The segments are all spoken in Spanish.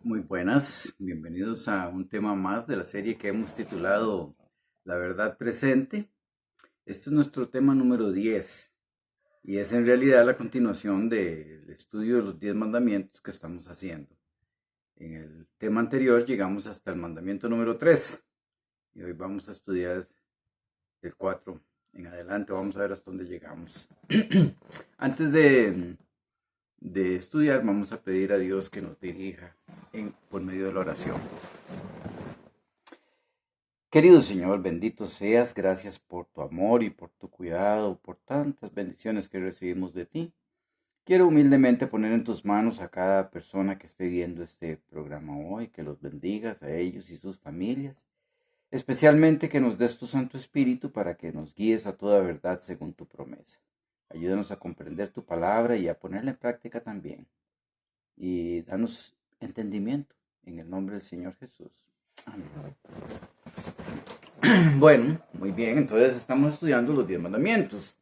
Muy buenas, bienvenidos a un tema más de la serie que hemos titulado La verdad presente. Este es nuestro tema número 10 y es en realidad la continuación del estudio de los 10 mandamientos que estamos haciendo. En el tema anterior llegamos hasta el mandamiento número 3 y hoy vamos a estudiar del 4 en adelante, vamos a ver hasta dónde llegamos. Antes de estudiar, vamos a pedir a Dios que nos dirija por medio de la oración. Querido Señor, bendito seas, gracias por tu amor y por tu cuidado, por tantas bendiciones que recibimos de ti. Quiero humildemente poner en tus manos a cada persona que esté viendo este programa hoy, que los bendigas a ellos y sus familias, especialmente que nos des tu Santo Espíritu para que nos guíes a toda verdad según tu promesa. Ayúdanos a comprender tu palabra y a ponerla en práctica también. Y danos entendimiento en el nombre del Señor Jesús. Amén. Bueno, muy bien, entonces estamos estudiando los 10 mandamientos.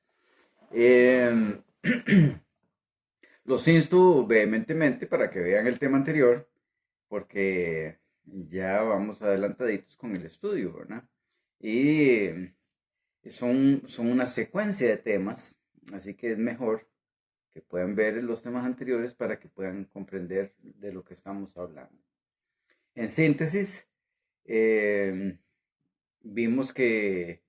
Los insto vehementemente para que vean el tema anterior, porque ya vamos adelantaditos con el estudio, ¿verdad? Y son una secuencia de temas, así que es mejor que puedan ver los temas anteriores para que puedan comprender de lo que estamos hablando. En síntesis, vimos que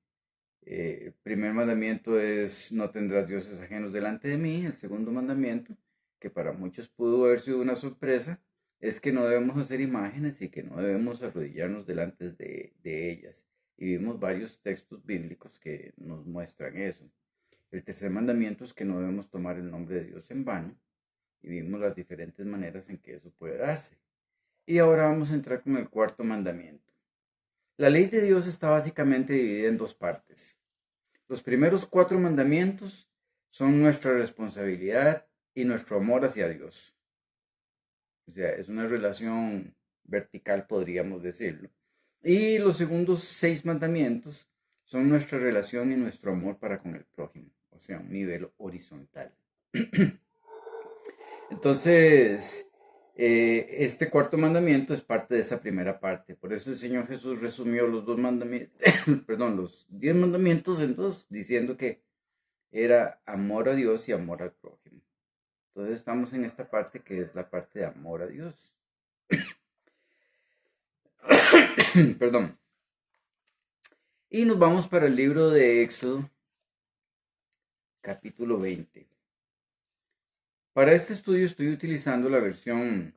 el primer mandamiento es no tendrás dioses ajenos delante de mí. El segundo mandamiento, que para muchos pudo haber sido una sorpresa, es que no debemos hacer imágenes y que no debemos arrodillarnos delante de ellas. Y vimos varios textos bíblicos que nos muestran eso. El tercer mandamiento es que no debemos tomar el nombre de Dios en vano. Y vimos las diferentes maneras en que eso puede darse. Y ahora vamos a entrar con el cuarto mandamiento. La ley de Dios está básicamente dividida en dos partes. Los primeros 4 mandamientos son nuestra responsabilidad y nuestro amor hacia Dios. O sea, es una relación vertical, podríamos decirlo. Y los segundos 6 mandamientos son nuestra relación y nuestro amor para con el prójimo. O sea, un nivel horizontal. Entonces, este cuarto mandamiento es parte de esa primera parte. Por eso el Señor Jesús resumió los 2 mandamientos, perdón, los 10 mandamientos en 2, diciendo que era amor a Dios y amor al prójimo. Entonces estamos en esta parte que es la parte de amor a Dios. Perdón. Y nos vamos para el libro de Éxodo, capítulo 20. Para este estudio estoy utilizando la versión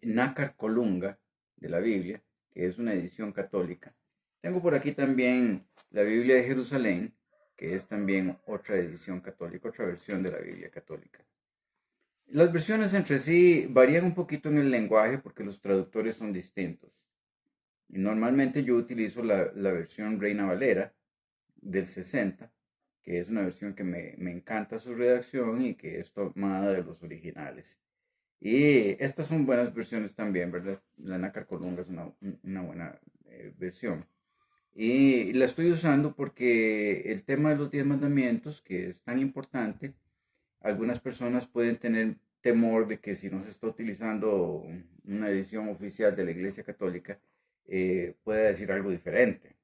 Nácar Colunga de la Biblia, que es una edición católica. Tengo por aquí también la Biblia de Jerusalén, que es también otra edición católica, otra versión de la Biblia católica. Las versiones entre sí varían un poquito en el lenguaje porque los traductores son distintos. Y normalmente yo utilizo la versión Reina Valera del 60, que es una versión que me encanta su redacción y que es tomada de los originales. Y estas son buenas versiones también, ¿verdad? La Nácar Colunga es una buena versión. Y la estoy usando porque el tema de los 10 mandamientos, que es tan importante, algunas personas pueden tener temor de que si no se está utilizando una edición oficial de la Iglesia Católica, pueda decir algo diferente.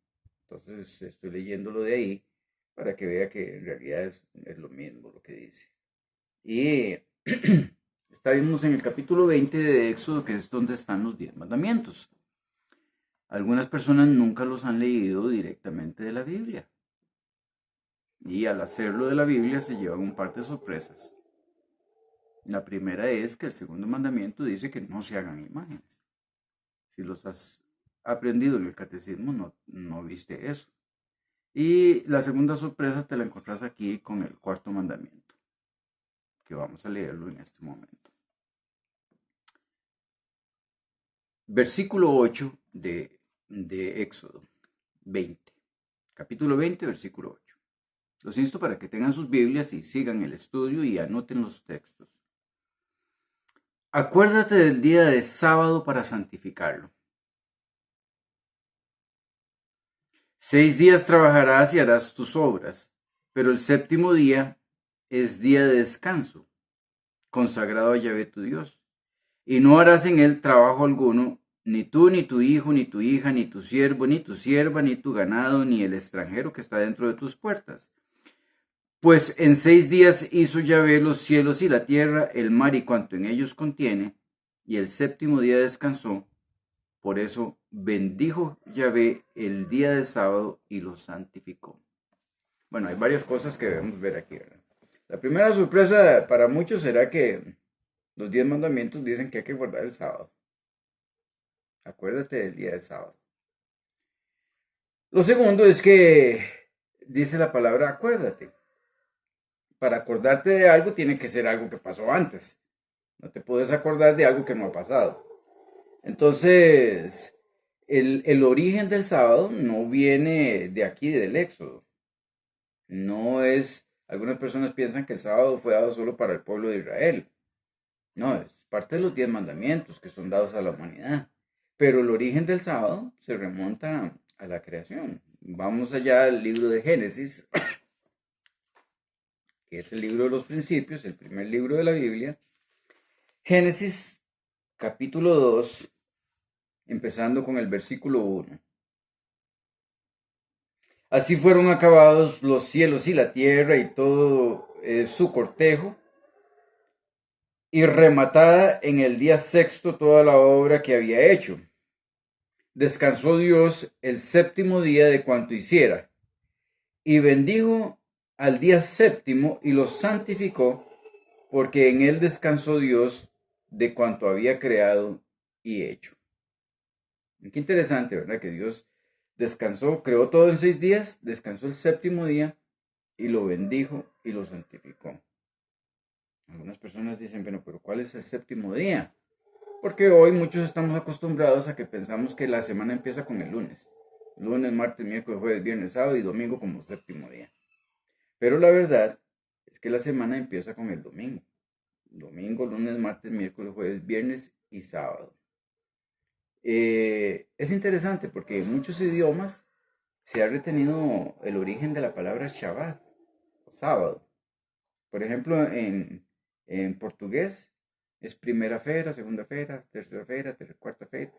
Entonces estoy leyéndolo de ahí para que vea que en realidad es lo mismo lo que dice. Y estamos en el capítulo 20 de Éxodo, que es donde están los 10 mandamientos. Algunas personas nunca los han leído directamente de la Biblia. Y al hacerlo de la Biblia se llevan un par de sorpresas. La primera es que el segundo mandamiento dice que no se hagan imágenes. Si los has aprendido en el catecismo, no viste eso. Y la segunda sorpresa te la encontrás aquí con el cuarto mandamiento, que vamos a leerlo en este momento. Versículo 8 de Éxodo 20. Capítulo 20, versículo 8. Los insto para que tengan sus Biblias y sigan el estudio y anoten los textos. Acuérdate del día de sábado para santificarlo. 6 días trabajarás y harás tus obras, pero el séptimo día es día de descanso, consagrado a Yahvé tu Dios. y no harás en él trabajo alguno, ni tú, ni tu hijo, ni tu hija, ni tu siervo, ni tu sierva, ni tu ganado, ni el extranjero que está dentro de tus puertas. Pues en 6 días hizo Yahvé los cielos y la tierra, el mar y cuanto en ellos contiene, y el séptimo día descansó. Por eso bendijo Yahvé el día de sábado y lo santificó. Bueno, hay varias cosas que debemos ver aquí, ¿verdad? La primera sorpresa para muchos será que los 10 mandamientos dicen que hay que guardar el sábado. Acuérdate del día de sábado. Lo segundo es que dice la palabra acuérdate. Para acordarte de algo tiene que ser algo que pasó antes. No te puedes acordar de algo que no ha pasado. Entonces, el origen del sábado no viene de aquí, del Éxodo. No es, algunas personas piensan que el sábado fue dado solo para el pueblo de Israel. No, es parte de los 10 mandamientos que son dados a la humanidad. Pero el origen del sábado se remonta a la creación. Vamos allá al libro de Génesis, que es el libro de los principios, el primer libro de la Biblia. Génesis capítulo 2, empezando con el versículo 1. Así fueron acabados los cielos y la tierra y todo su cortejo, y rematada en el día sexto toda la obra que había hecho. Descansó Dios el séptimo día de cuanto hiciera, y bendijo al día séptimo y lo santificó, porque en él descansó Dios de cuanto había creado y hecho. Qué interesante, ¿verdad? Que Dios descansó, creó todo en 6 días, descansó el séptimo día y lo bendijo y lo santificó. Algunas personas dicen, bueno, pero ¿cuál es el séptimo día? Porque hoy muchos estamos acostumbrados a que pensamos que la semana empieza con el lunes. Lunes, martes, miércoles, jueves, viernes, sábado y domingo como séptimo día. Pero la verdad es que la semana empieza con el domingo. Domingo, lunes, martes, miércoles, jueves, viernes y sábado. Es interesante porque en muchos idiomas se ha retenido el origen de la palabra Shabbat, o sábado. Por ejemplo, en portugués es primera-feira, segunda-feira, tercera-feira, cuarta-feira,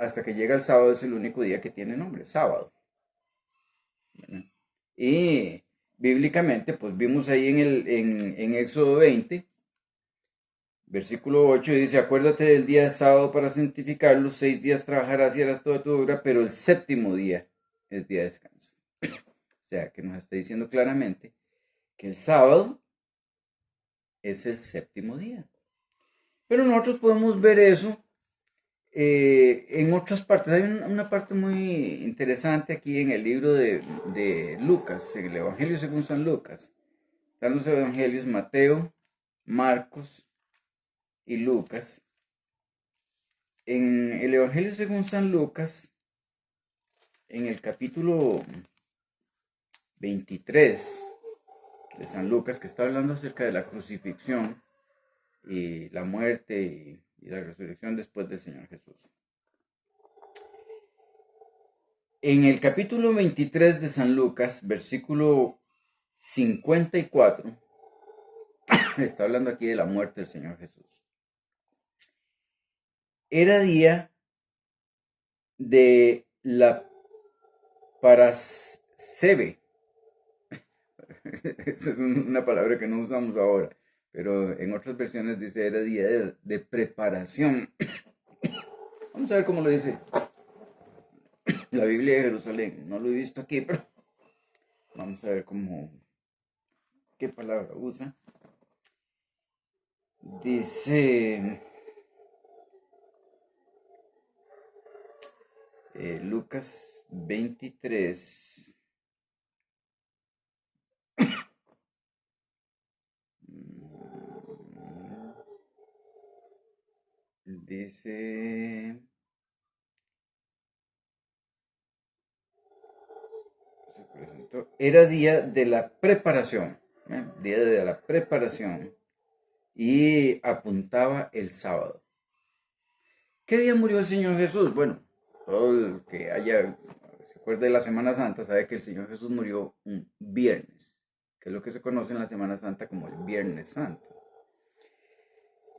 hasta que llega el sábado, es el único día que tiene nombre, sábado. ¿Verdad? Y bíblicamente, pues vimos ahí en Éxodo 20, versículo 8, dice, acuérdate del día de sábado para santificarlo, 6 días trabajarás y harás toda tu obra, pero el séptimo día es día de descanso. O sea, que nos está diciendo claramente que el sábado es el séptimo día. Pero nosotros podemos ver eso en otras partes. Hay una parte muy interesante aquí en el libro de Lucas, en el Evangelio según San Lucas. Están los evangelios Mateo, Marcos y Lucas. En el Evangelio según San Lucas, en el capítulo 23 de San Lucas, que está hablando acerca de la crucifixión y la muerte y la resurrección después del Señor Jesús. En el capítulo 23 de San Lucas, versículo 54, está hablando aquí de la muerte del Señor Jesús. Era día de la Parasceve. Esa es una palabra que no usamos ahora, pero en otras versiones dice era día de preparación. Vamos a ver cómo lo dice la Biblia de Jerusalén. No lo he visto aquí, pero vamos a ver qué palabra usa. Dice Lucas 23. Dice, era día de la preparación, día de la preparación, y apuntaba el sábado. ¿Qué día murió el Señor Jesús? Bueno, todo el que se acuerde de la Semana Santa sabe que el Señor Jesús murió un viernes, que es lo que se conoce en la Semana Santa como el Viernes Santo.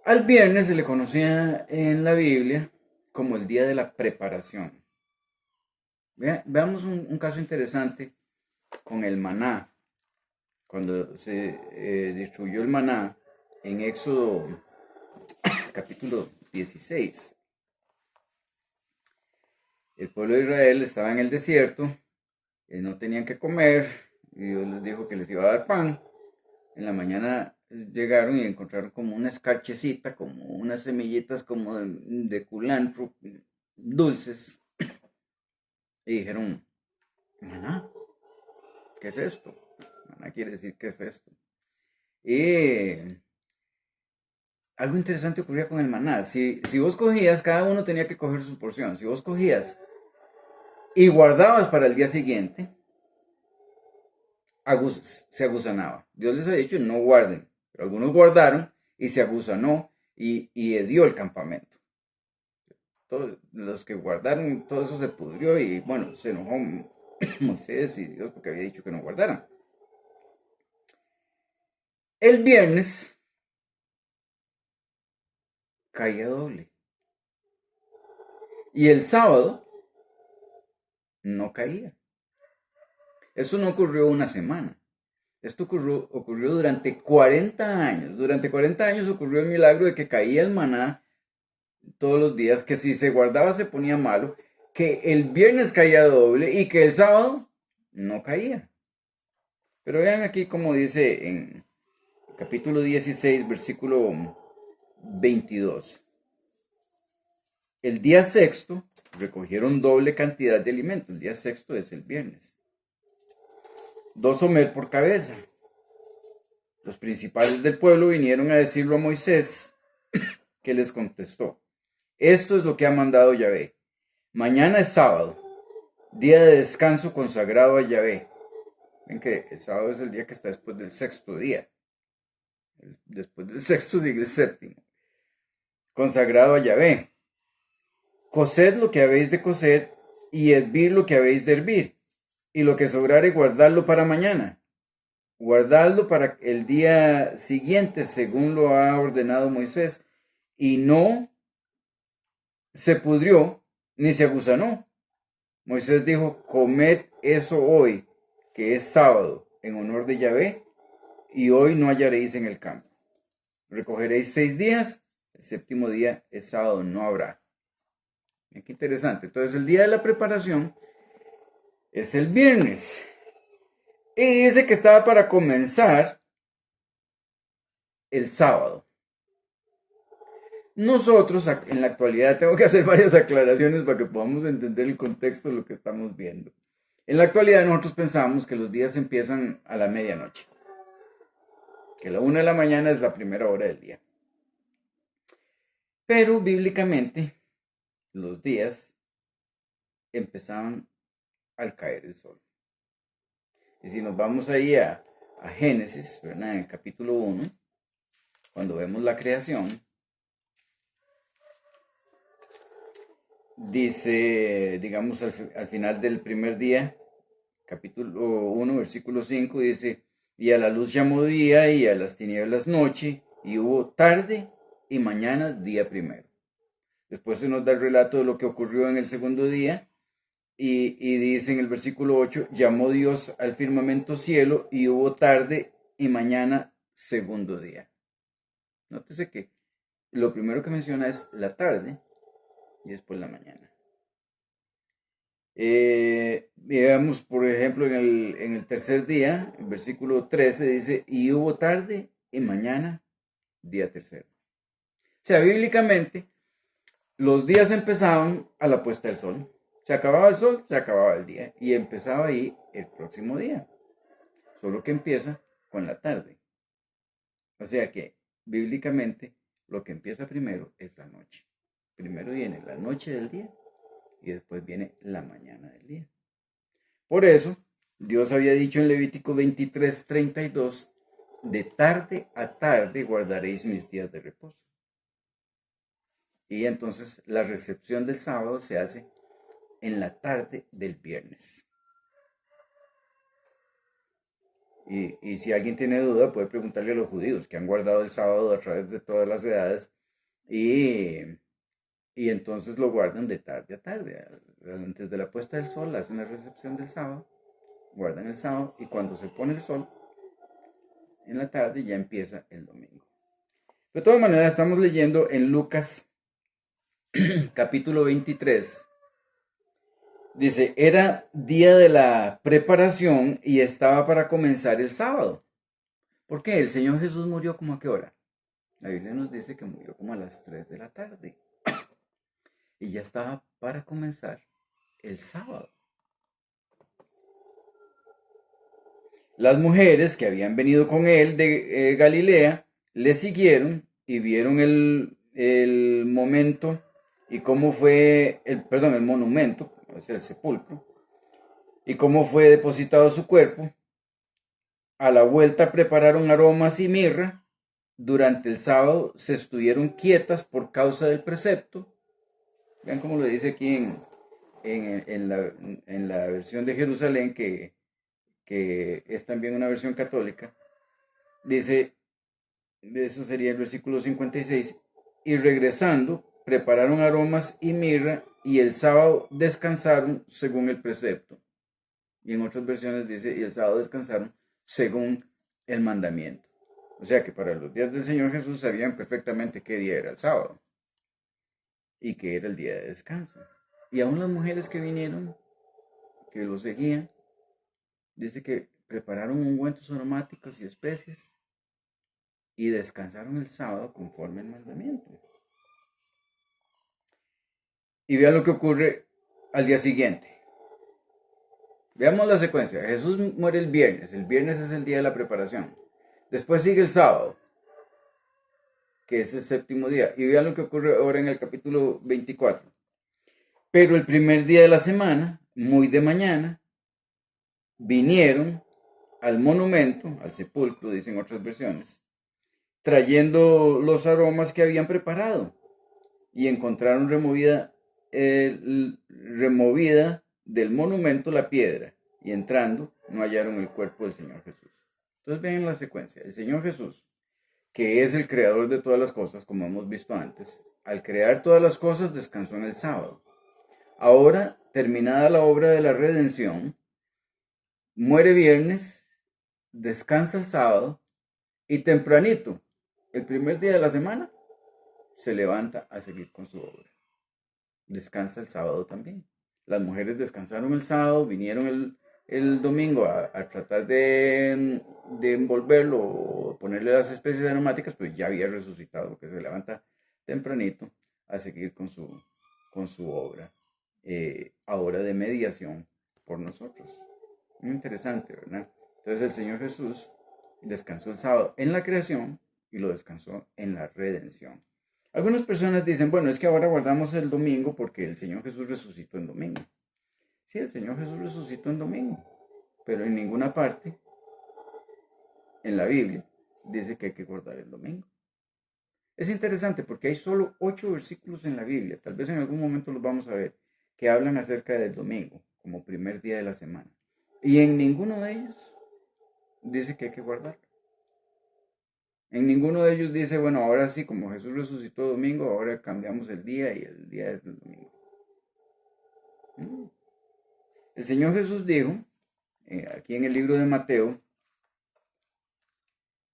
Al viernes se le conocía en la Biblia como el día de la preparación. Veamos un caso interesante con el maná. Cuando se distribuyó el maná en Éxodo capítulo 16, el pueblo de Israel estaba en el desierto, no tenían que comer, y Dios les dijo que les iba a dar pan. En la mañana llegaron y encontraron como una escarchecita, como unas semillitas como de culantro, dulces, y dijeron, maná, ¿qué es esto? Maná quiere decir, ¿qué es esto? Y algo interesante ocurría con el maná. Si vos cogías, cada uno tenía que coger su porción. Si vos cogías y guardabas para el día siguiente, se aguzanaba. Dios les ha dicho no guarden, pero algunos guardaron y se aguzanó y hedió el campamento. Todos los que guardaron, todo eso se pudrió y bueno, se enojó Moisés y Dios porque había dicho que no guardaran. El viernes caía doble y el sábado no caía. Esto no ocurrió una semana. Esto ocurrió durante 40 años. Durante 40 años ocurrió el milagro de que caía el maná todos los días, que si se guardaba se ponía malo, que el viernes caía doble y que el sábado no caía. Pero vean aquí como dice en capítulo 16, versículo 22. El día sexto recogieron doble cantidad de alimento. El día sexto es el viernes. 2 omer por cabeza. Los principales del pueblo vinieron a decirlo a Moisés, que les contestó: esto es lo que ha mandado Yahvé. Mañana es sábado, día de descanso consagrado a Yahvé. Ven que el sábado es el día que está después del sexto día. Después del sexto sigue el séptimo. Consagrado a Yahvé. Coced lo que habéis de cocer y hervir lo que habéis de hervir. Y lo que sobrare guardadlo para mañana. Guardadlo para el día siguiente, según lo ha ordenado Moisés. Y no se pudrió ni se aguzanó. Moisés dijo: comed eso hoy, que es sábado, en honor de Yahvé, y hoy no hallaréis en el campo. Recogeréis 6 días, el séptimo día es sábado, no habrá. Qué interesante. Entonces el día de la preparación es el viernes. Y dice que estaba para comenzar el sábado. Nosotros en la actualidad, tengo que hacer varias aclaraciones para que podamos entender el contexto de lo que estamos viendo. En la actualidad nosotros pensamos que los días empiezan a la medianoche, que la 1 de la mañana es la primera hora del día. Pero bíblicamente los días empezaban al caer el sol. Y si nos vamos ahí a Génesis, ¿verdad? En el capítulo 1, cuando vemos la creación, dice, digamos, al final del primer día, capítulo 1, versículo 5, dice: y a la luz llamó día y a las tinieblas noche, y hubo tarde y mañana día primero. Después se nos da el relato de lo que ocurrió en el segundo día, y dice en el versículo 8: llamó Dios al firmamento cielo, y hubo tarde y mañana segundo día. Nótese que lo primero que menciona es la tarde y después la mañana. Veamos, por ejemplo, en el tercer día, el versículo 13 dice: y hubo tarde y mañana día tercero. O sea, bíblicamente, los días empezaban a la puesta del sol. Se acababa el sol, se acababa el día. Y empezaba ahí el próximo día. Solo que empieza con la tarde. O sea que, bíblicamente, lo que empieza primero es la noche. Primero viene la noche del día y después viene la mañana del día. Por eso, Dios había dicho en Levítico 23:32: de tarde a tarde guardaréis mis días de reposo. Y entonces la recepción del sábado se hace en la tarde del viernes. Y si alguien tiene duda, puede preguntarle a los judíos que han guardado el sábado a través de todas las edades y, y entonces lo guardan de tarde a tarde. Antes de la puesta del sol hacen la recepción del sábado, guardan el sábado y cuando se pone el sol en la tarde ya empieza el domingo. De todas maneras, estamos leyendo en Lucas capítulo 23. Dice, era día de la preparación y estaba para comenzar el sábado. ¿Por qué? El Señor Jesús murió como a qué hora. La Biblia nos dice que murió como a las 3 de la tarde. Y ya estaba para comenzar el sábado. Las mujeres que habían venido con él de Galilea le siguieron y vieron el momento y cómo fue, el monumento, o sea, el sepulcro, y cómo fue depositado su cuerpo. A la vuelta prepararon aromas y mirra. Durante el sábado se estuvieron quietas por causa del precepto. Vean cómo lo dice aquí en la versión de Jerusalén, que es también una versión católica. Dice, eso sería el versículo 56, y regresando, prepararon aromas y mirra, y el sábado descansaron según el precepto. Y en otras versiones dice, y el sábado descansaron según el mandamiento. O sea que para los días del Señor Jesús sabían perfectamente qué día era el sábado y que era el día de descanso. Y aún las mujeres que vinieron, que lo seguían, dice que prepararon ungüentos aromáticos y especies y descansaron el sábado conforme al mandamiento. Y vean lo que ocurre al día siguiente. Veamos la secuencia. Jesús muere el viernes es el día de la preparación. Después sigue el sábado, que es el séptimo día. Y vean lo que ocurre ahora en el capítulo 24. Pero el primer día de la semana, muy de mañana, vinieron al monumento, al sepulcro, dicen otras versiones, trayendo los aromas que habían preparado y encontraron removida del monumento la piedra y entrando no hallaron el cuerpo del Señor Jesús. Entonces vean la secuencia. El Señor Jesús, que es el creador de todas las cosas, como hemos visto antes, al crear todas las cosas descansó en el sábado. Ahora, terminada la obra de la redención, muere viernes, descansa el sábado y tempranito, el primer día de la semana, se levanta a seguir con su obra. Descansa el sábado también. Las mujeres descansaron el sábado, vinieron el domingo a tratar de envolverlo o ponerle las especies aromáticas, pero ya había resucitado, porque se levanta tempranito a seguir con su obra, ahora de mediación por nosotros. Muy interesante, ¿verdad? Entonces el Señor Jesús descansó el sábado en la creación y lo descansó en la redención. Algunas personas dicen, bueno, es que ahora guardamos el domingo porque el Señor Jesús resucitó en domingo. Sí, el Señor Jesús resucitó en domingo, pero en ninguna parte en la Biblia dice que hay que guardar el domingo. Es interesante porque hay solo 8 versículos en la Biblia, tal vez en algún momento los vamos a ver, que hablan acerca del domingo como primer día de la semana. Y en ninguno de ellos dice que hay que guardarlo. En ninguno de ellos dice, bueno, ahora sí, como Jesús resucitó domingo, ahora cambiamos el día y el día es el domingo. No. El Señor Jesús dijo, aquí en el libro de Mateo,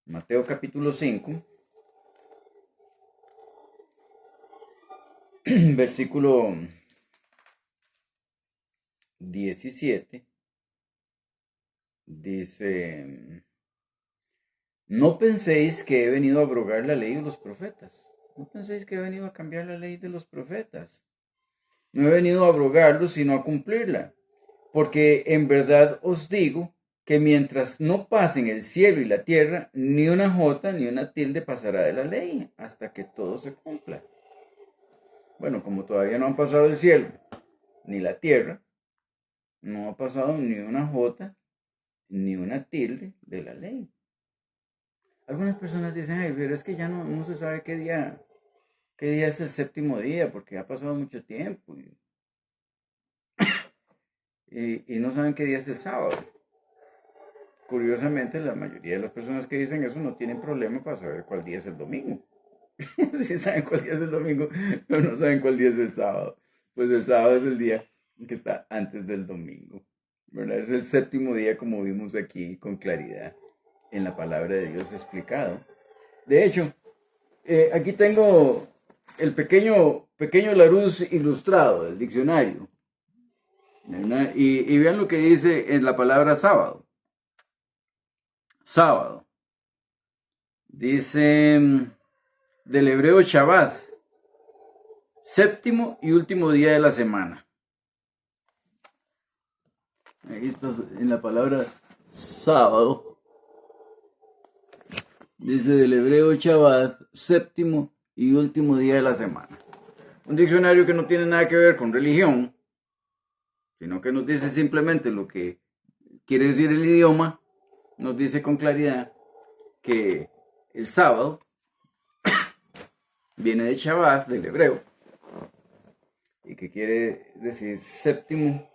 Mateo capítulo 5, versículo 17, dice, no penséis que he venido a abrogar la ley de los profetas. No penséis que he venido a cambiar la ley de los profetas. No he venido a abrogarlo, sino a cumplirla. Porque en verdad os digo que mientras no pasen el cielo y la tierra, ni una jota ni una tilde pasará de la ley, hasta que todo se cumpla. Bueno, como todavía no han pasado el cielo ni la tierra, no ha pasado ni una jota ni una tilde de la ley. Algunas personas dicen, ay, pero es que ya no se sabe qué día es el séptimo día, porque ha pasado mucho tiempo. Y no saben qué día es el sábado. curiosamente, la mayoría de las personas que dicen eso no tienen problema para saber cuál día es el domingo. Sí saben cuál día es el domingo, pero no saben cuál día es el sábado. Pues el sábado es el día que está antes del domingo, ¿verdad? Es el séptimo día, como vimos aquí con claridad en la palabra de Dios explicado. De hecho, aquí tengo el pequeño Larousse ilustrado del diccionario, ¿verdad? Y vean lo que dice en la palabra sábado. Sábado. Dice del hebreo Shabbat, séptimo y último día de la semana. Ahí está en la palabra sábado. Dice del hebreo Shabbat, séptimo y último día de la semana. Un diccionario que no tiene nada que ver con religión, sino que nos dice simplemente lo que quiere decir el idioma, nos dice con claridad que el sábado viene de Shabbat, del hebreo, y que quiere decir séptimo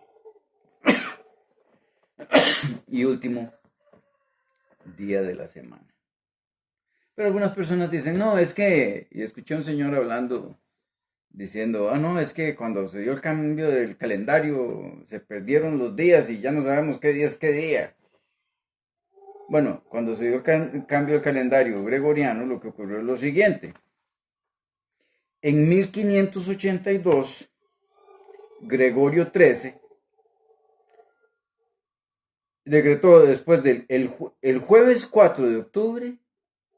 y último día de la semana. Pero algunas personas dicen, no, es que, y escuché a un señor hablando, diciendo, no, es que cuando se dio el cambio del calendario se perdieron los días y ya no sabemos qué día es qué día. Bueno, cuando se dio el cambio del calendario gregoriano, lo que ocurrió es lo siguiente. En 1582, Gregorio XIII decretó después del el jueves 4 de octubre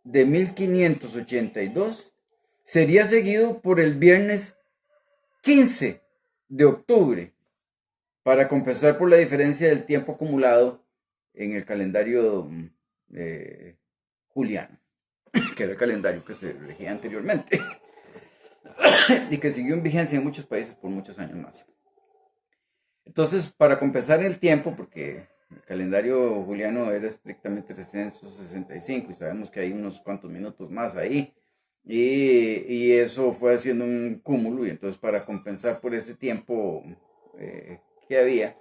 de 1582, sería seguido por el viernes 15 de octubre, para compensar por la diferencia del tiempo acumulado en el calendario juliano, que era el calendario que se regía anteriormente y que siguió en vigencia en muchos países por muchos años más. Entonces, para compensar el tiempo, porque el calendario juliano era estrictamente 365 y sabemos que hay unos cuantos minutos más ahí, y eso fue haciendo un cúmulo, y entonces para compensar por ese tiempo que había,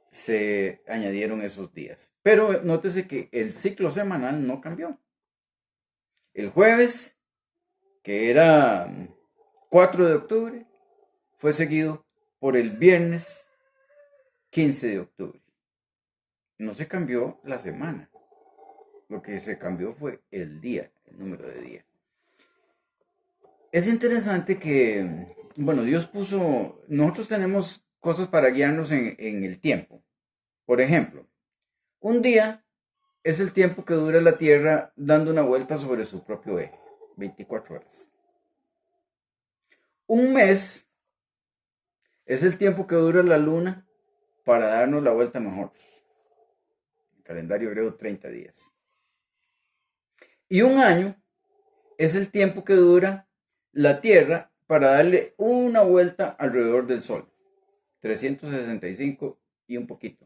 se añadieron esos días. Pero nótese que el ciclo semanal no cambió. El jueves, que era 4 de octubre, fue seguido por el viernes 15 de octubre. No se cambió la semana. Lo que se cambió fue el día, el número de días. Es interesante que, bueno, Dios puso, nosotros tenemos cosas para guiarnos en el tiempo. Por ejemplo, un día es el tiempo que dura la Tierra dando una vuelta sobre su propio eje, 24 horas. Un mes es el tiempo que dura la Luna para darnos la vuelta a nosotros. El calendario hebreo, 30 días. Y un año es el tiempo que dura la Tierra para darle una vuelta alrededor del Sol. 365 y un poquito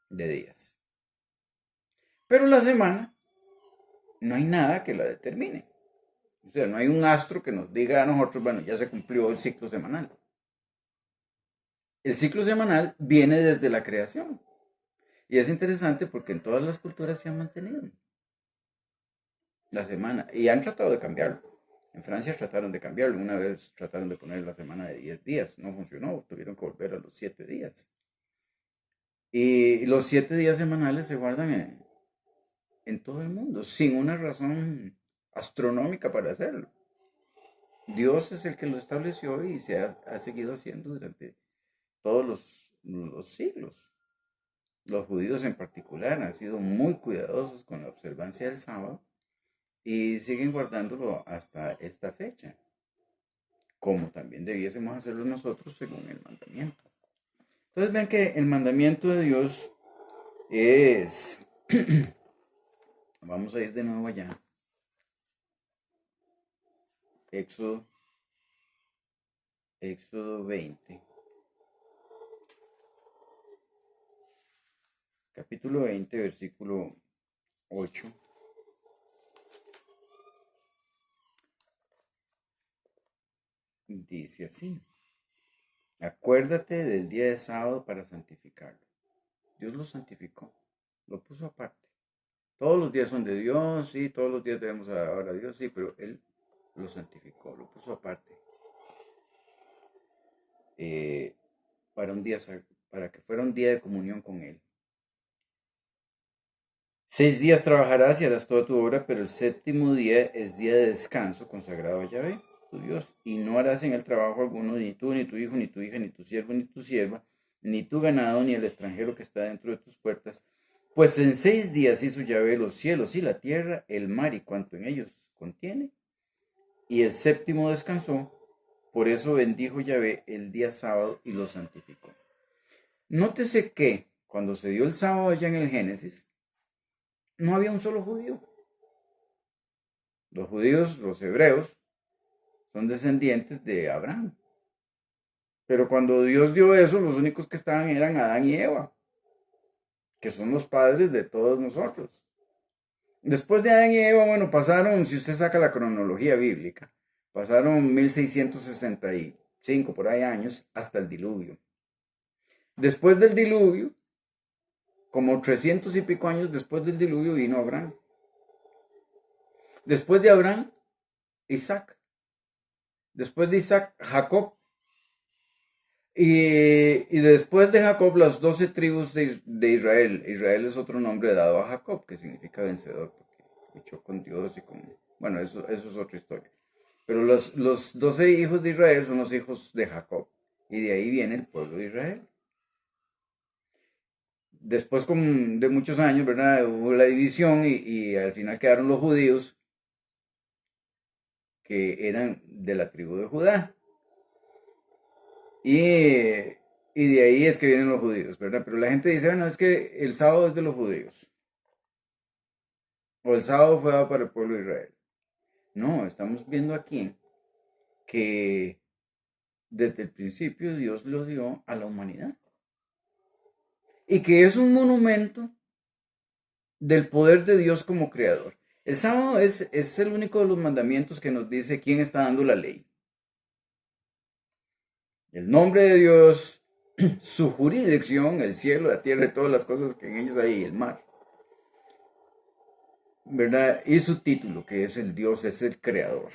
de días. Pero la semana no hay nada que la determine. O sea, no hay un astro que nos diga a nosotros, bueno, ya se cumplió el ciclo semanal. El ciclo semanal viene desde la creación. Y es interesante porque en todas las culturas se ha mantenido la semana. Y han tratado de cambiarlo. En Francia trataron de cambiarlo. Una vez trataron de poner la semana de 10 días. No funcionó. Tuvieron que volver a los 7 días. Y los 7 días semanales se guardan en todo el mundo, sin una razón astronómica para hacerlo. Dios es el que lo estableció y se ha seguido haciendo durante todos los siglos. Los judíos en particular han sido muy cuidadosos con la observancia del sábado y siguen guardándolo hasta esta fecha, como también debiésemos hacerlo nosotros según el mandamiento. Entonces ven que el mandamiento de Dios es, vamos a ir de nuevo allá, Éxodo 20, capítulo 20, versículo 8. Dice así: acuérdate del día de sábado para santificarlo. Dios lo santificó, lo puso aparte. Todos los días son de Dios, sí, todos los días debemos alabar a Dios, sí, pero Él lo santificó, lo puso aparte eh, para un día, para que fuera un día de comunión con Él. 6 días trabajarás y harás toda tu obra, pero el séptimo día es día de descanso consagrado a Yahvé, tu Dios, y no harás en el trabajo alguno, ni tú, ni tu hijo, ni tu hija, ni tu siervo, ni tu sierva, ni tu ganado, ni el extranjero que está dentro de tus puertas, pues en 6 días hizo Yahvé los cielos y la tierra, el mar y cuanto en ellos contiene, y el séptimo descansó. Por eso bendijo Yahvé el día sábado y lo santificó. Nótese que cuando se dio el sábado allá en el Génesis, no había un solo judío. Los judíos, los hebreos, son descendientes de Abraham. Pero cuando Dios dio eso, los únicos que estaban eran Adán y Eva, que son los padres de todos nosotros. Después de Adán y Eva, bueno, pasaron, si usted saca la cronología bíblica, pasaron 1665 por ahí años hasta el diluvio. Después del diluvio, como 300 y pico años después del diluvio, vino Abraham. Después de Abraham, Isaac. Después de Isaac, Jacob. Y después de Jacob, las 12 tribus de Israel. Israel es otro nombre dado a Jacob, que significa vencedor, porque luchó con Dios y con... Bueno, eso es otra historia. Pero los 12 hijos de Israel son los hijos de Jacob. Y de ahí viene el pueblo de Israel. Después de muchos años, ¿verdad? Hubo la división y al final quedaron los judíos, que eran de la tribu de Judá. Y de ahí es que vienen los judíos, ¿verdad? Pero la gente dice, bueno, es que el sábado es de los judíos. O el sábado fue dado para el pueblo de Israel. No, estamos viendo aquí que desde el principio Dios lo dio a la humanidad. Y que es un monumento del poder de Dios como creador. El sábado es el único de los mandamientos que nos dice quién está dando la ley. El nombre de Dios, su jurisdicción, el cielo, la tierra y todas las cosas que en ellos hay, el mar, ¿verdad? Y su título, que es el Dios, es el creador.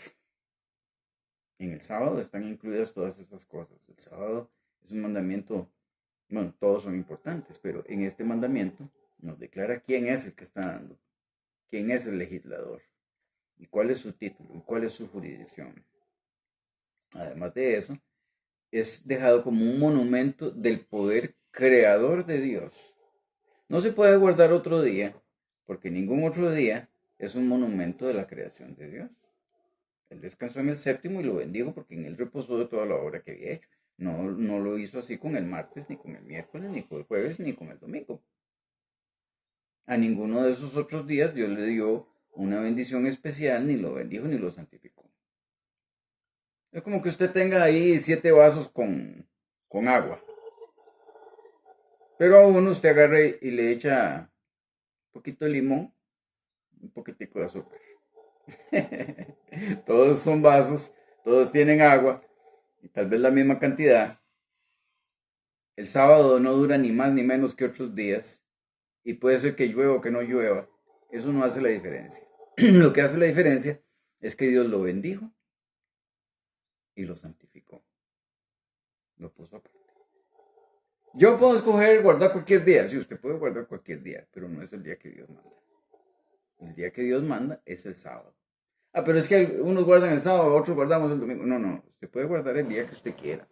En el sábado están incluidas todas estas cosas. El sábado es un mandamiento, bueno, todos son importantes, pero en este mandamiento nos declara quién es el que está dando, quién es el legislador, y cuál es su título, y cuál es su jurisdicción. Además de eso, es dejado como un monumento del poder creador de Dios. No se puede guardar otro día, porque ningún otro día es un monumento de la creación de Dios. Él descansó en el séptimo y lo bendijo porque en él reposó de toda la obra que había hecho. No lo hizo así con el martes, ni con el miércoles, ni con el jueves, ni con el domingo. A ninguno de esos otros días Dios le dio una bendición especial, ni lo bendijo, ni lo santificó. Es como que usted tenga ahí 7 vasos con agua. Pero a uno usted agarre y le echa un poquito de limón, un poquitico de azúcar. Todos son vasos, todos tienen agua, y tal vez la misma cantidad. El sábado no dura ni más ni menos que otros días, y puede ser que llueva o que no llueva. Eso no hace la diferencia. Lo que hace la diferencia es que Dios lo bendijo y lo santificó. Lo puso aparte. Yo puedo escoger guardar cualquier día. Sí, usted puede guardar cualquier día, pero no es el día que Dios manda. El día que Dios manda es el sábado. Ah, pero es que unos guardan el sábado, otros guardamos el domingo. No. Usted puede guardar el día que usted quiera.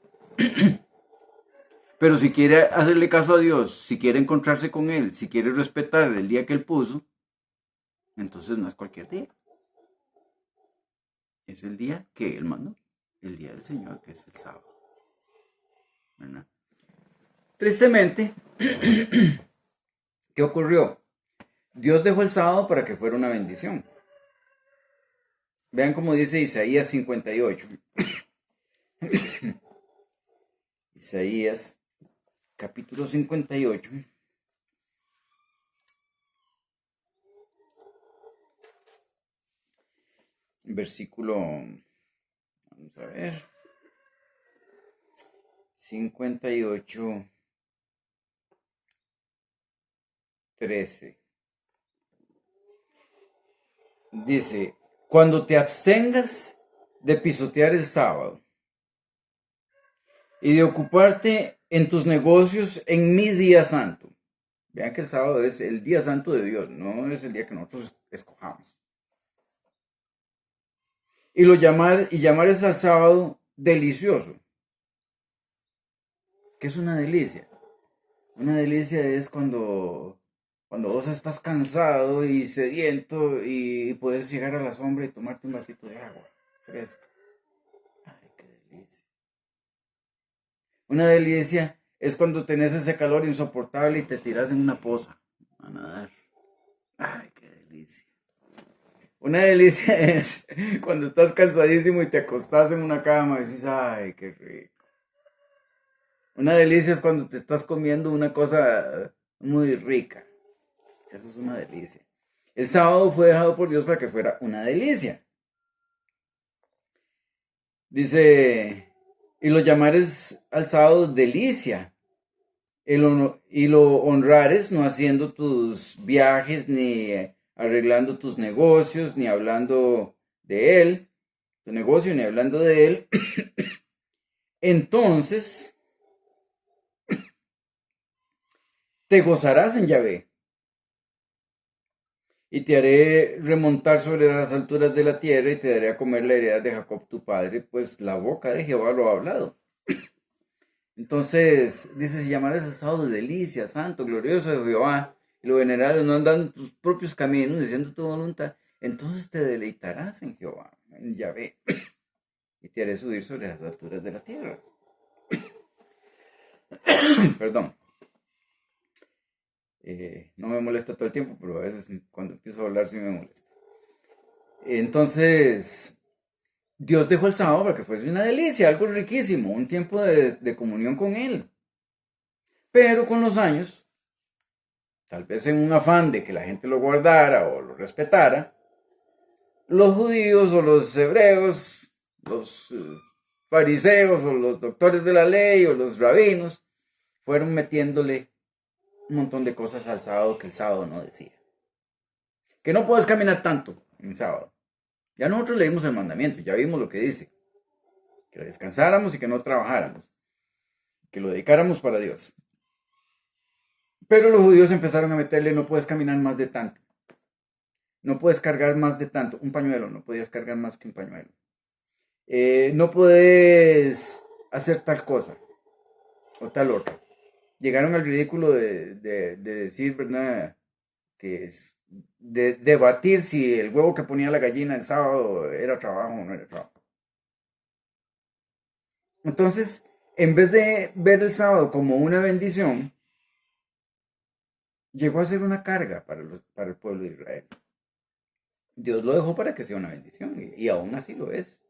Pero si quiere hacerle caso a Dios, si quiere encontrarse con Él, si quiere respetar el día que Él puso, entonces no es cualquier día. Es el día que Él mandó. El día del Señor, que es el sábado. ¿Verdad? Tristemente, ¿qué ocurrió? Dios dejó el sábado para que fuera una bendición. Vean cómo dice Isaías 58. Isaías capítulo 58. Versículo, vamos a ver, 58. 13. Dice, cuando te abstengas de pisotear el sábado y de ocuparte en tus negocios en mi día santo. Vean que el sábado es el día santo de Dios, no es el día que nosotros escojamos. Y llamares al sábado delicioso. ¿Qué es una delicia? Una delicia es cuando vos estás cansado y sediento y puedes llegar a la sombra y tomarte un vasito de agua fresca. Ay, qué delicia. Una delicia es cuando tenés ese calor insoportable y te tiras en una poza a nadar. Ay, qué delicia. Una delicia es cuando estás cansadísimo y te acostás en una cama y dices, ay, qué rico. Una delicia es cuando te estás comiendo una cosa muy rica. Eso es una delicia. El sábado fue dejado por Dios para que fuera una delicia. Dice, y lo llamares al sábado delicia. Y lo honrares no haciendo tus viajes, ni arreglando tus negocios, ni hablando de él, tu negocio, ni hablando de él. Entonces te gozarás en Yahvé. Y te haré remontar sobre las alturas de la tierra y te daré a comer la heredad de Jacob tu padre, pues la boca de Jehová lo ha hablado. Entonces, dice, si llamares el sábado de delicia, santo, glorioso de Jehová, y lo venerarás, no andan en tus propios caminos, diciendo tu voluntad, entonces te deleitarás en Jehová, en Yahvé, y te haré subir sobre las alturas de la tierra. Perdón. No me molesta todo el tiempo, pero a veces cuando empiezo a hablar sí me molesta. Entonces, Dios dejó el sábado para que fuese una delicia, algo riquísimo, un tiempo de comunión con Él. Pero con los años, tal vez en un afán de que la gente lo guardara o lo respetara, los judíos o los hebreos, los fariseos o los doctores de la ley o los rabinos, fueron metiéndole un montón de cosas al sábado que el sábado no decía. Que no puedes caminar tanto en sábado. Ya nosotros leímos el mandamiento, ya vimos lo que dice. Que descansáramos y que no trabajáramos. Que lo dedicáramos para Dios. Pero los judíos empezaron a meterle, no puedes caminar más de tanto. No puedes cargar más de tanto. Un pañuelo, no podías cargar más que un pañuelo. No puedes hacer tal cosa o tal otra. Llegaron al ridículo de decir, ¿verdad? Que es de debatir si el huevo que ponía la gallina el sábado era trabajo o no era trabajo. Entonces, en vez de ver el sábado como una bendición, llegó a ser una carga para el pueblo de Israel. Dios lo dejó para que sea una bendición y aún así lo es.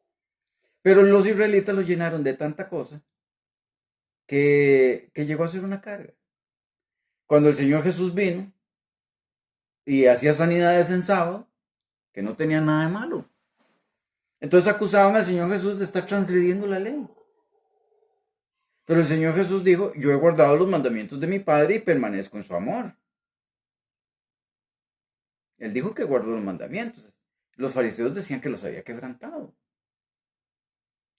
Pero los israelitas lo llenaron de tanta cosa que llegó a ser una carga. Cuando el Señor Jesús vino y hacía sanidades en sábado, que no tenía nada de malo. Entonces acusaban al Señor Jesús de estar transgrediendo la ley. Pero el Señor Jesús dijo, yo he guardado los mandamientos de mi Padre y permanezco en su amor. Él dijo que guardó los mandamientos. Los fariseos decían que los había quebrantado.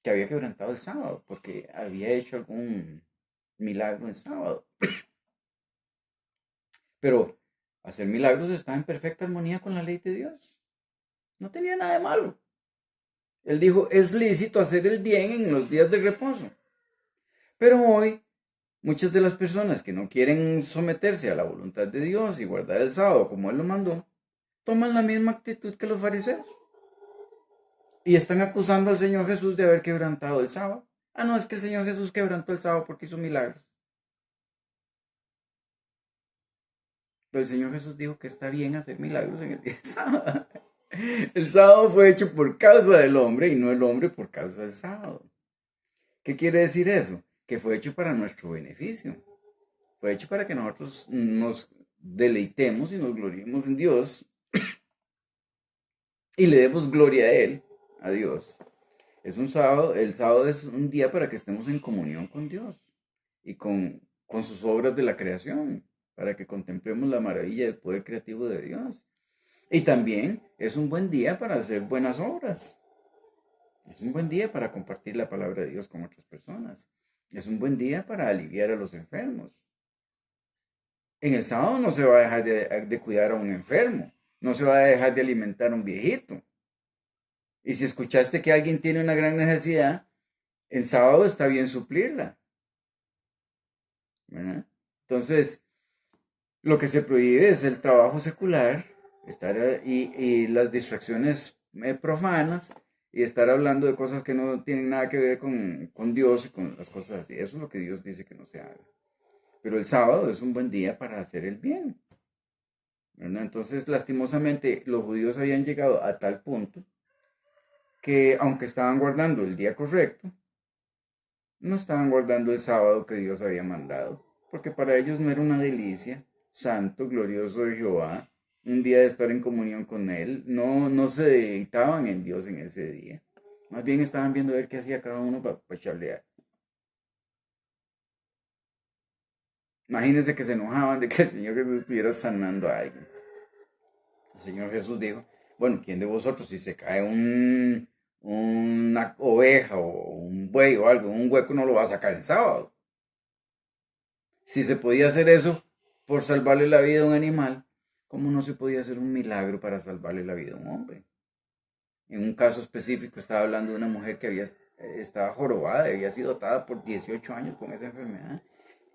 Que había quebrantado el sábado porque había hecho algún milagro el sábado. Pero hacer milagros está en perfecta armonía con la ley de Dios. No tenía nada de malo. Él dijo, es lícito hacer el bien en los días de reposo. Pero hoy, muchas de las personas que no quieren someterse a la voluntad de Dios y guardar el sábado como Él lo mandó, toman la misma actitud que los fariseos. Y están acusando al Señor Jesús de haber quebrantado el sábado. Ah, no, es que el Señor Jesús quebrantó el sábado porque hizo milagros. Pero el Señor Jesús dijo que está bien hacer milagros en el día del sábado. El sábado fue hecho por causa del hombre y no el hombre por causa del sábado. ¿Qué quiere decir eso? Que fue hecho para nuestro beneficio. Fue hecho para que nosotros nos deleitemos y nos gloriemos en Dios y le demos gloria a Él, a Dios. Es un sábado, el sábado es un día para que estemos en comunión con Dios y con sus obras de la creación. para que contemplemos la maravilla del poder creativo de Dios. Y también es un buen día para hacer buenas obras. Es un buen día para compartir la palabra de Dios con otras personas. Es un buen día para aliviar a los enfermos. En el sábado no se va a dejar de cuidar a un enfermo. No se va a dejar de alimentar a un viejito. Y si escuchaste que alguien tiene una gran necesidad, el sábado está bien suplirla. ¿Verdad? Entonces, lo que se prohíbe es el trabajo secular y las distracciones profanas y estar hablando de cosas que no tienen nada que ver con Dios y con las cosas así. Eso es lo que Dios dice que no se haga. Pero el sábado es un buen día para hacer el bien. ¿Verdad? Entonces, lastimosamente, los judíos habían llegado a tal punto que, aunque estaban guardando el día correcto, no estaban guardando el sábado que Dios había mandado, porque para ellos no era una delicia, santo, glorioso de Jehová, un día de estar en comunión con Él. No se deleitaban en Dios en ese día. Más bien estaban viendo a ver qué hacía cada uno para charlear. Imagínense que se enojaban de que el Señor Jesús estuviera sanando a alguien. El Señor Jesús dijo, bueno, ¿quién de vosotros si se cae una oveja o un buey o algo, un hueco no lo va a sacar en sábado? Si se podía hacer eso por salvarle la vida a un animal, ¿cómo no se podía hacer un milagro para salvarle la vida a un hombre? En un caso específico estaba hablando de una mujer que estaba jorobada, había sido atada por 18 años con esa enfermedad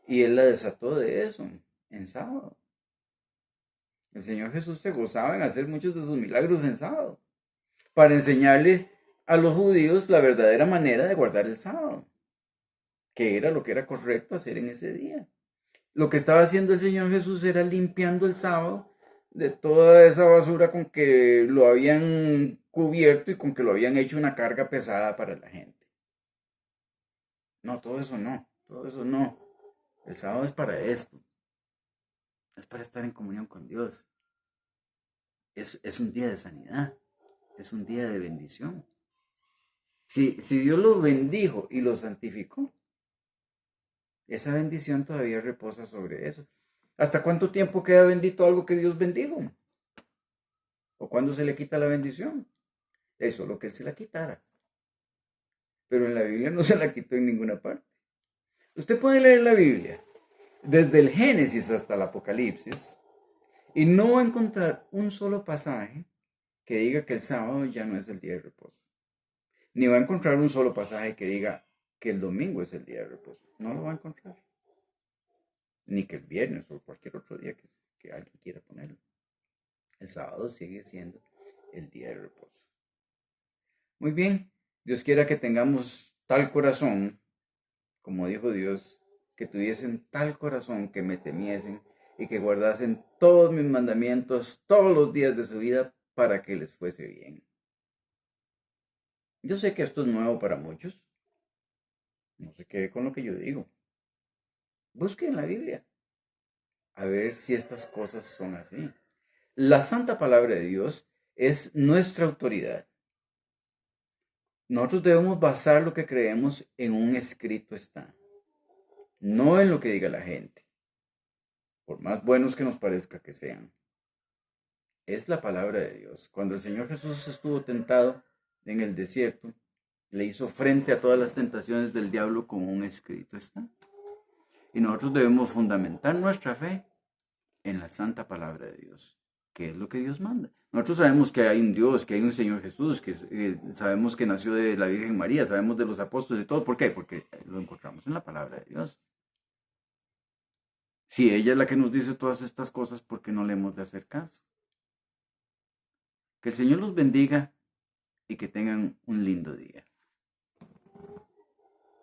y él la desató de eso en sábado. El Señor Jesús se gozaba en hacer muchos de sus milagros en sábado para enseñarle a los judíos la verdadera manera de guardar el sábado, que era lo que era correcto hacer en ese día. Lo que estaba haciendo el Señor Jesús era limpiando el sábado de toda esa basura con que lo habían cubierto y con que lo habían hecho una carga pesada para la gente. No, todo eso no. El sábado es para esto. Es para estar en comunión con Dios. Es un día de sanidad. Es un día de bendición. Si Dios lo bendijo y lo santificó, esa bendición todavía reposa sobre eso. ¿Hasta cuánto tiempo queda bendito algo que Dios bendijo? ¿O cuándo se le quita la bendición? Eso es lo que Él se la quitara. Pero en la Biblia no se la quitó en ninguna parte. Usted puede leer la Biblia desde el Génesis hasta el Apocalipsis y no va a encontrar un solo pasaje que diga que el sábado ya no es el día de reposo. Ni va a encontrar un solo pasaje que diga que el domingo es el día de reposo. No lo va a encontrar. Ni que el viernes o cualquier otro día que alguien quiera ponerlo. El sábado sigue siendo el día de reposo. Muy bien, Dios quiera que tengamos tal corazón, como dijo Dios, que tuviesen tal corazón que me temiesen y que guardasen todos mis mandamientos todos los días de su vida para que les fuese bien. Yo sé que esto es nuevo para muchos. No se quede con lo que yo digo. Busquen la Biblia a ver si estas cosas son así. La santa palabra de Dios es nuestra autoridad. Nosotros debemos basar lo que creemos en un escrito está, no en lo que diga la gente, por más buenos que nos parezca que sean. Es la palabra de Dios. Cuando el Señor Jesús estuvo tentado en el desierto, le hizo frente a todas las tentaciones del diablo como un escrito está. Y nosotros debemos fundamentar nuestra fe en la santa palabra de Dios, que es lo que Dios manda. Nosotros sabemos que hay un Dios, que hay un Señor Jesús, que sabemos que nació de la Virgen María, sabemos de los apóstoles y todo. ¿Por qué? Porque lo encontramos en la palabra de Dios. Si ella es la que nos dice todas estas cosas, ¿por qué no le hemos de hacer caso? Que el Señor los bendiga y que tengan un lindo día.